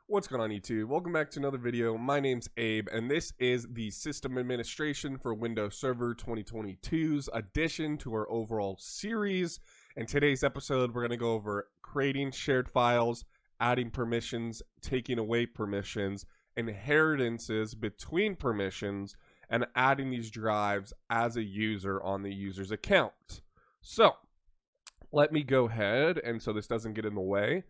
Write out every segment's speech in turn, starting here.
What's going on YouTube? Welcome back to another video. My name's Abe and this is the system administration for Windows Server 2022's addition to our overall series. In today's episode, we're going to go over creating shared files, adding permissions, taking away permissions, inheritances between permissions, and adding these drives as a user on the user's account. So let me go ahead, and so this doesn't get in the way.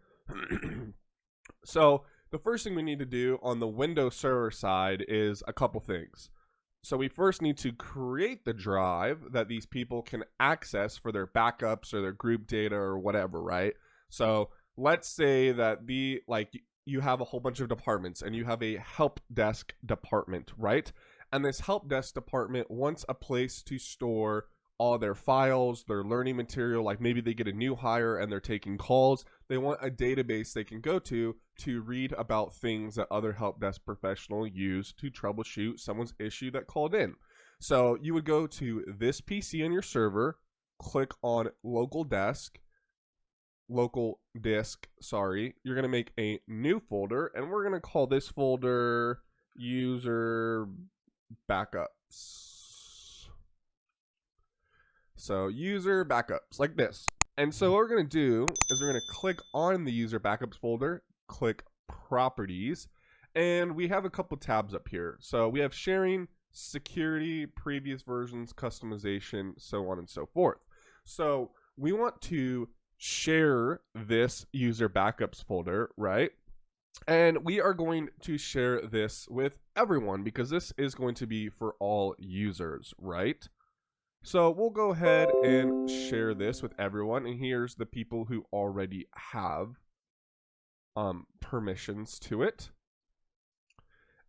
So the first thing we need to do on the Windows Server side is a couple things. So we first need to create the drive that these people can access for their backups or their group data or whatever, right? So let's say that you have a whole bunch of departments and you have a help desk department, right? And this help desk department wants a place to store all their files, their learning material, like maybe they get a new hire and they're taking calls. They want a database they can go to read about things that other help desk professionals use to troubleshoot someone's issue that called in. So you would go to this PC on your server, click on local disk, you're going to make a new folder, and we're going to call this folder user backups. So user backups, like this. And so what we're going to do is we're going to click on the user backups folder, click properties, and we have a couple tabs up here. So we have sharing, security, previous versions, customization, so on and so forth. So we want to share this user backups folder, right? And we are going to share this with everyone because this is going to be for all users, right? So we'll go ahead and share this with everyone, and here's the people who already have permissions to it.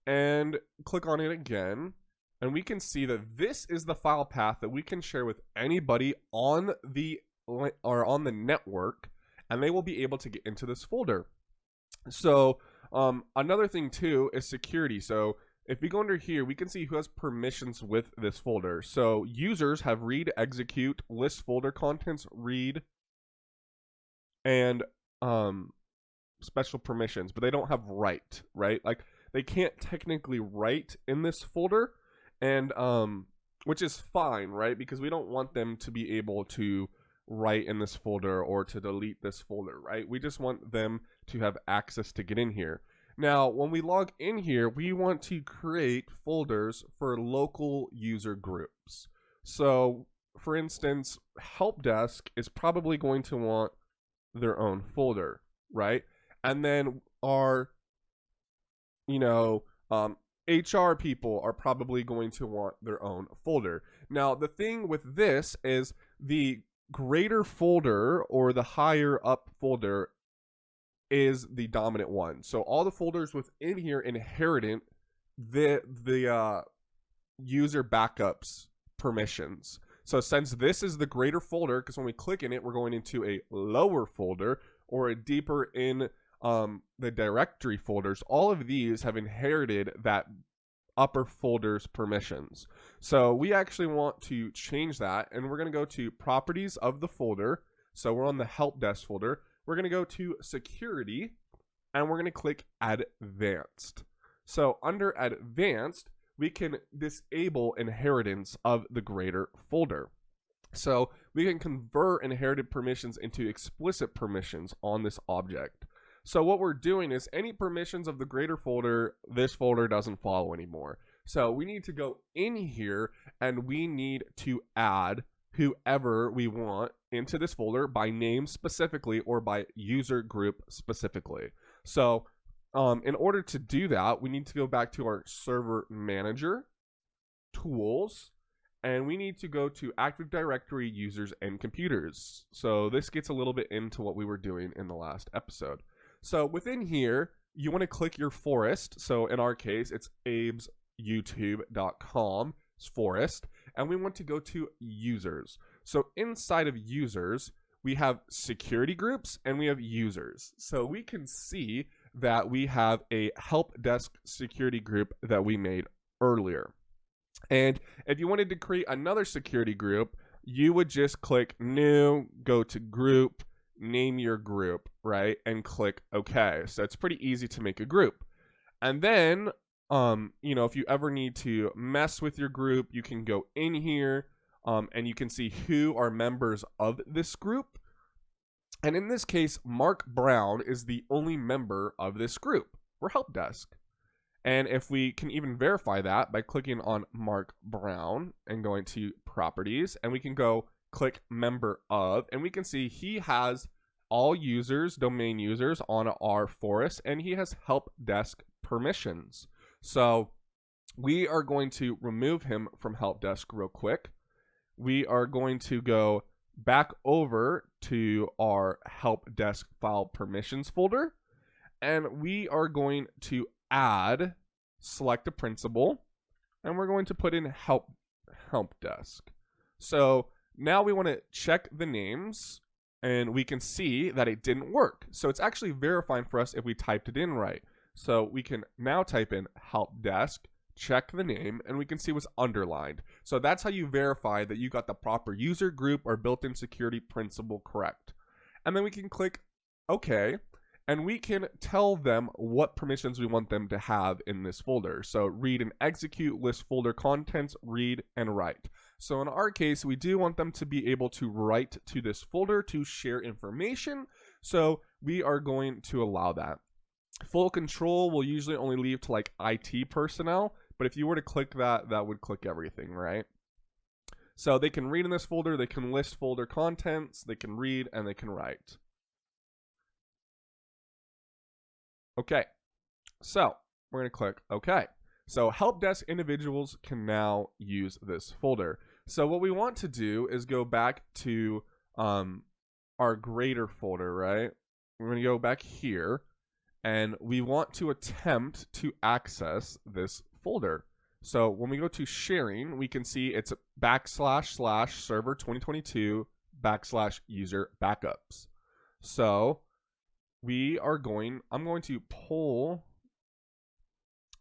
And click on it again, and we can see that this is the file path that we can share with anybody on the network, and they will be able to get into this folder. So another thing too is security. So if we go under here, we can see who has permissions with this folder. So users have read, execute, list folder contents, read, and special permissions, but they don't have write, right? Like they can't technically write in this folder, and which is fine, right? Because we don't want them to be able to write in this folder or to delete this folder, right? We just want them to have access to get in here. Now, when we log in here, we want to create folders for local user groups. So, for instance, help desk is probably going to want their own folder, right? And then our, HR people are probably going to want their own folder. Now, the thing with this is the greater folder or the higher up folder is the dominant one. So all the folders within here inherit the user backups permissions. So since this is the greater folder, because when we click in it, we're going into a lower folder or a deeper in the directory folders, all of these have inherited that upper folder's permissions. So we actually want to change that, and we're going to go to properties of the folder. So we're on the help desk folder. We're going to go to security, and we're going to click advanced. So under advanced, we can disable inheritance of the greater folder. So we can convert inherited permissions into explicit permissions on this object. So what we're doing is any permissions of the greater folder, this folder doesn't follow anymore. So we need to go in here and we need to add whoever we want into this folder by name specifically or by user group specifically. So in order to do that, we need to go back to our server manager, tools, and we need to go to Active Directory users and computers. So this gets a little bit into what we were doing in the last episode. So within here, you want to click your forest. So in our case, it's abesyoutube.com forest, and we want to go to users. So inside of users, we have security groups and we have users. So we can see that we have a help desk security group that we made earlier. And if you wanted to create another security group, you would just click new, go to group, name your group, right? And click OK. So it's pretty easy to make a group. And then, if you ever need to mess with your group, you can go in here and you can see who are members of this group. And in this case, Mark Brown is the only member of this group for Help Desk. And if we can even verify that by clicking on Mark Brown and going to properties, and we can go click member of, and we can see he has all users, domain users on our forest, and he has help desk permissions. So we are going to remove him from help desk real quick. We are going to go back over to our help desk file permissions folder, and we are going to select a principal, and we're going to put in help desk. So now we want to check the names, and we can see that it didn't work. So it's actually verifying for us if we typed it in right. So we can now type in help desk, check the name, and we can see what's underlined. So that's how you verify that you got the proper user group or built-in security principal correct. And then we can click OK, and we can tell them what permissions we want them to have in this folder. So read and execute, list folder contents, read and write. So in our case, we do want them to be able to write to this folder to share information. So we are going to allow that. Full control will usually only leave to like IT personnel, but if you were to click that, that would click everything, right? So they can read in this folder, they can list folder contents, they can read, and they can write. Okay, so we're going to click OK. So help desk individuals can now use this folder. So what we want to do is go back to our greater folder, right? We're going to go back here, and we want to attempt to access this folder. So when we go to sharing, we can see it's //server 2022 /user backups. So I'm going to pull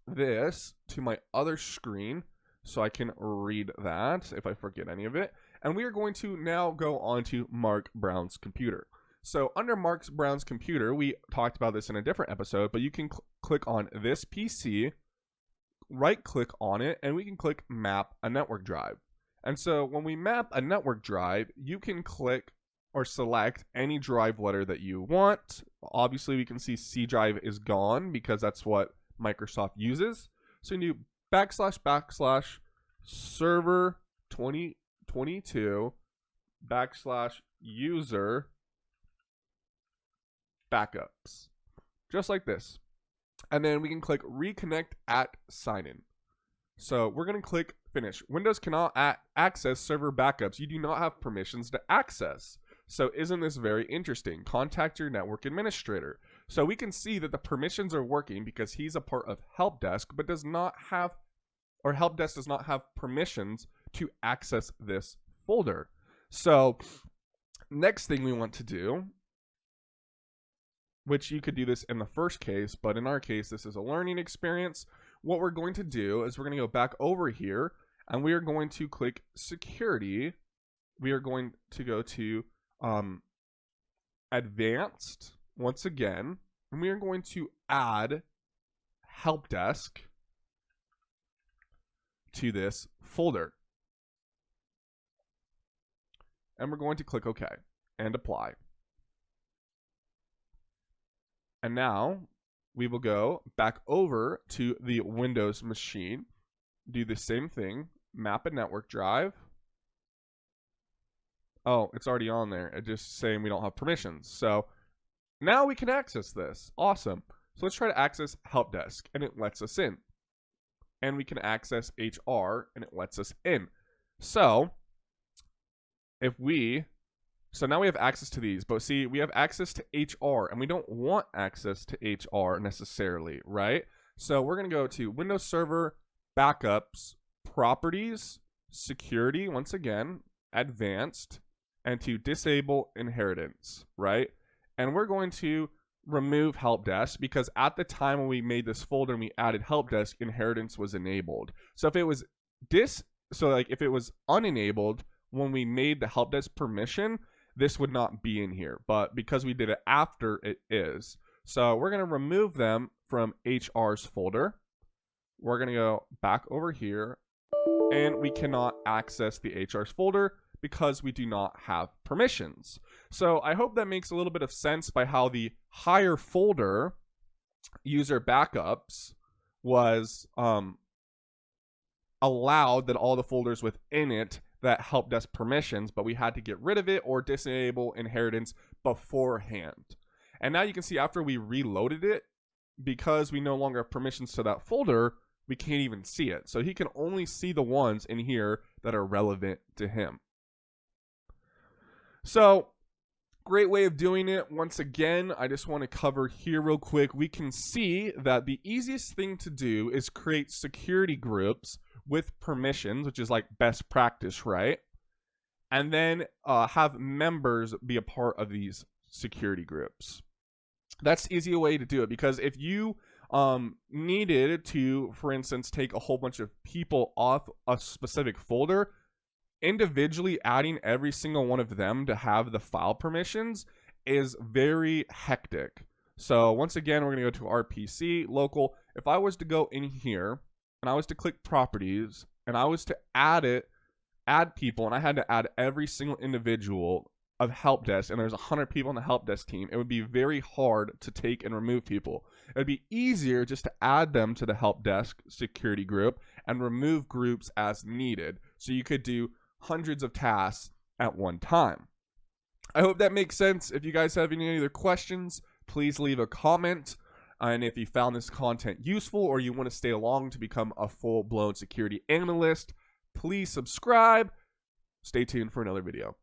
this to my other screen so I can read that if I forget any of it. And we are going to now go on to Mark Brown's computer. So under Mark Brown's computer, we talked about this in a different episode, but you can click on this PC, right click on it, and we can click map a network drive. And so when we map a network drive, you can click or select any drive letter that you want. Obviously, we can see C drive is gone because that's what Microsoft uses. So you do //server 2022 /user backups, just like this. And then we can click reconnect at sign in. So we're going to click finish. Windows cannot access server backups. You do not have permissions to access. So isn't this very interesting? Contact your network administrator. So we can see that the permissions are working because he's a part of help desk, but does not have, or help desk does not have permissions to access this folder. So next thing we want to do, which you could do this in the first case, but in our case, this is a learning experience. What we're going to do is we're going to go back over here, and we are going to click security. We are going to go to advanced once again, and we are going to add help desk to this folder. And we're going to click OK and apply. And now we will go back over to the Windows machine, do the same thing, map a network drive. Oh, it's already on there. It's just saying we don't have permissions. So now we can access this. Awesome. So let's try to access help desk, and it lets us in. And we can access HR, and it lets us in. So now we have access to these, but see, we have access to HR, and we don't want access to HR necessarily, right? So we're going to go to Windows Server, Backups, Properties, Security, once again, Advanced, and to disable inheritance, right? And we're going to remove help desk because at the time when we made this folder and we added help desk, inheritance was enabled. So if it was if it was unenabled when we made the help desk permission, this would not be in here. But because we did it after, it is. So we're going to remove them from HR's folder. We're going to go back over here, and we cannot access the HR's folder because we do not have permissions. So I hope that makes a little bit of sense by how the higher folder user backups was allowed that all the folders within it that help desk permissions, but we had to get rid of it or disable inheritance beforehand. And now you can see after we reloaded it, because we no longer have permissions to that folder, we can't even see it. So he can only see the ones in here that are relevant to him. So great way of doing it. Once again, I just want to cover here real quick. We can see that the easiest thing to do is create security groups with permissions, which is like best practice, right? And then have members be a part of these security groups. That's the easier way to do it, because if you needed to, for instance, take a whole bunch of people off a specific folder, individually adding every single one of them to have the file permissions is very hectic. So once again, we're going to go to RPC local. If I was to go in here and I was to click properties and I was to add people, and I had to add every single individual of help desk, and there's 100 people on the help desk team, it would be very hard to take and remove people. It would be easier just to add them to the help desk security group and remove groups as needed, so you could do hundreds of tasks at one time. I hope that makes sense. If you guys have any other questions, please leave a comment. And if you found this content useful, or you want to stay along to become a full-blown security analyst, please subscribe. Stay tuned for another video.